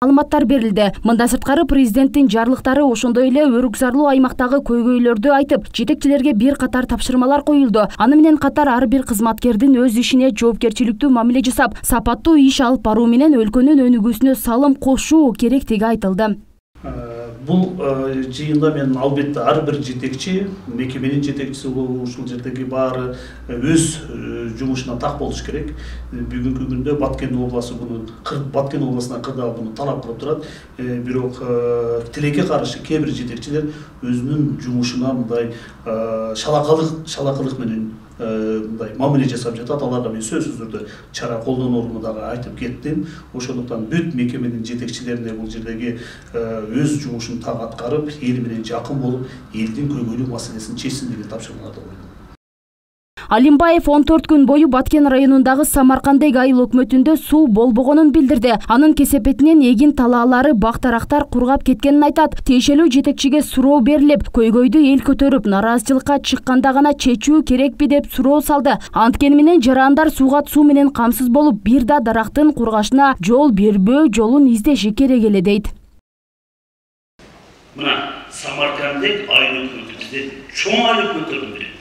Маалыматтар берилди. Мында сырткары президенттин жарлыктары ошондой эле өрүк зарлуу аймактагы көйгөйлөрдү айтып, жетекчилерге бир катар тапшырмалар коюлду. Аны менен катар ар бир кызматкердин өз ишине жоопкерчиликтүү мамиле жасап, сапаттуу иш алып баруу менен өлкөнүн өнүгүүсүнө салым кошуу керектиги айтылды. Бул жыйында мен албетте ар бир жетекчи, мекеменин жетекчиси ушул жердеги баары өз жумушуна так болуш керек. Бүгүнкү күндө Баткен областына кырдаал буну талап кылып турат. Бирок тилекке каршы кээ бир жетекчилер өзүнүн жумушуна мындай шалакылык менен мамиле жасап жатат. Аларга мен сөзсүз түрдө чара колдонооруну дагы айтып кеттим. Ошондуктан бүт мекеменин жетекчилерине бул жердеги өз жумушун так аткарып, эл менен жакын болуп, элдин көйгөйлүү маселесин чечсин деген тапшырмаларды койдум. Алимбаев 14 күн бою Баткен районундагы Самаркандек айыл өкмөтүндө суу болбогонун билдирди. Анын кесепетинен эгин талаалары, бактарактар кургап кеткенин айтат. Тиешелүү жетекчиге суроо берилип, көйгөйдү эл көтөрүп, нараазычылыкка чыкканда гана чечүү керекпи деп суроо салды. Анткени менен жарандар сууга суу менен камсыз болуп, бир да дарактын кургашына жол бербөө жолун издеши керек эле дейт. Мына Самаркандек айыл өкмөтү бизде чоң айыл өкмөттөрдүн бири.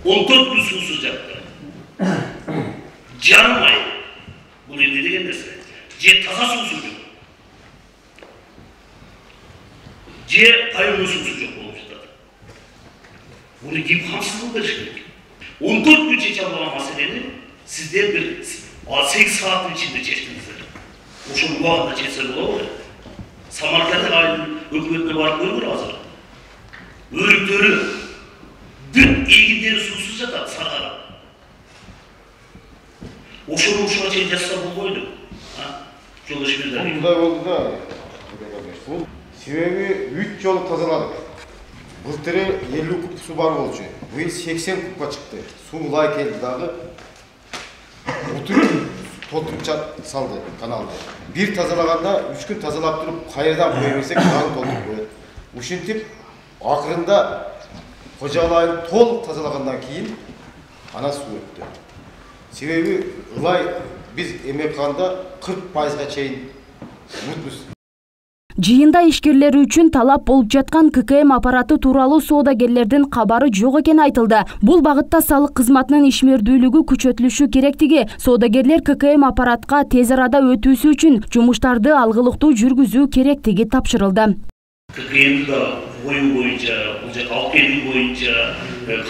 14 gün susuz yaptı. Canım ay. Bunu ne деген нерсе? Же таза суусу жок. Же пайымдуу суусу жок болуп жатат. Буну ким камсыздык бериш керек? 14 gün чече албаган маселени сиздер бир 8 сааттын ичинде чечтиңиздер. Ошол убагында чечсе болобу? Самаркандек айылдын өкмөтүнө барып көргүлөр азыр. Өрүктөрү Dün ilgili susuz жатат сарғарып. Ошону ушуга чейин жасса болбойду. Жол иш берди. Мындай болду да. Бул себеби 3 жолу тазаладык. Былтыры 50 куб суу бар болчу. Быйыл 80 кубка чыкты. Суу лай келди дагы. Толтуруп салды каналды. Бир тазалаганда 3 күн тазалап туруп, кайрадан кое берсек дагы толтуруп коет. Ушинтип акырында Кожалайын толук тазалагандан кийин ана суу өттү. Себеби ылай биз эмекканда 40%га чейин мутбуз. Жыйында ишкерлери үчүн талап болуп жаткан ККМ аппараты тууралуу соодагерлердин кабары жок экени айтылды. Бул багытта салык кызматынын ишмердүүлүгү күчөтүлүшү керектиги, соодагерлер ККМ аппаратка тез арада өтүүсү үчүн жумуштарды алгылыктуу жүргүзүү керектиги тапшырылды. ККМ'ді да ойын бойынша, бұл жақ алып келу бойынша,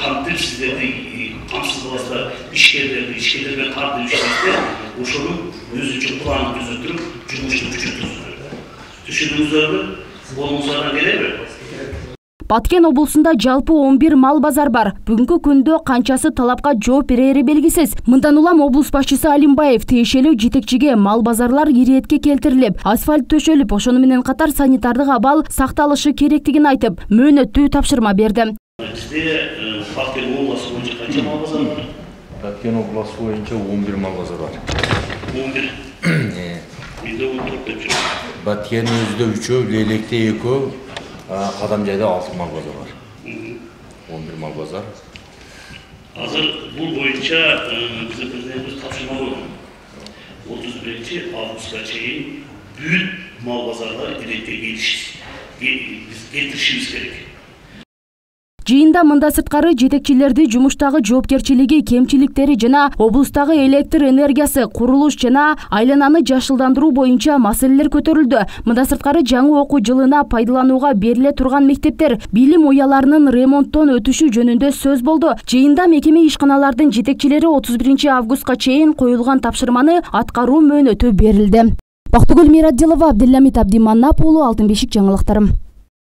қамтып сіздерді қамсыз қаласында ішкерлермен қамтып ішкерлерді, ошоның өзінше планын түзетіп, жұмышты күшейтіңіздер. Түшүнүңүздөр, болуңуздардан келеби? Баткен облусунда жалпы 11 мал базар бар. Бүгүнкү күндө канчасы талапка жооп берери белгисиз. Мындан улам облус башчысы Алимбаев тиешелүү жетекчиге мал базарлар иретке келтирилип, асфальт төшөлүп, ошону менен катар санитардык абал сакталышы керектигин айтып, мөөнөттүү тапшырма берди. Бизде Баткен обласу боюнча канча мал базар бар? Баткен обласу боюнча 11 мал базар бар. 11. Бизде 14 деп жүрөт. Баткен өзүдө 3, Лейлекте 2, Кадамжайда 6 мал базар бар. 11 мал базар. Азыр бул боюнча биздин президентибиз тапшырма койгон. 31 августка чейин бүт мал базарлар иретке келтиришибиз керек. Жыйында мында сырткары жетекчилерди жумуштагы жоопкерчилиги, кемчиликтери жана облустагы электр энергиясы, курулуш жана айлананы жашылдандыруу боюнча маселелер көтөрүлдү. Мында сырткары жаңы окуу жылына пайдаланууга бериле турган мектептер, билим уяларынын ремонттон өтүшү жөнүндө сөз болду. Жыйында мекеме ишканалардын жетекчилери 31 августка чейин коюлган тапшырманы аткаруу мөөнөтү берилди. Бактыгүл Мирадилова, Абдилламит Абдиманап уулу, Алтын бешик жаңылыктары.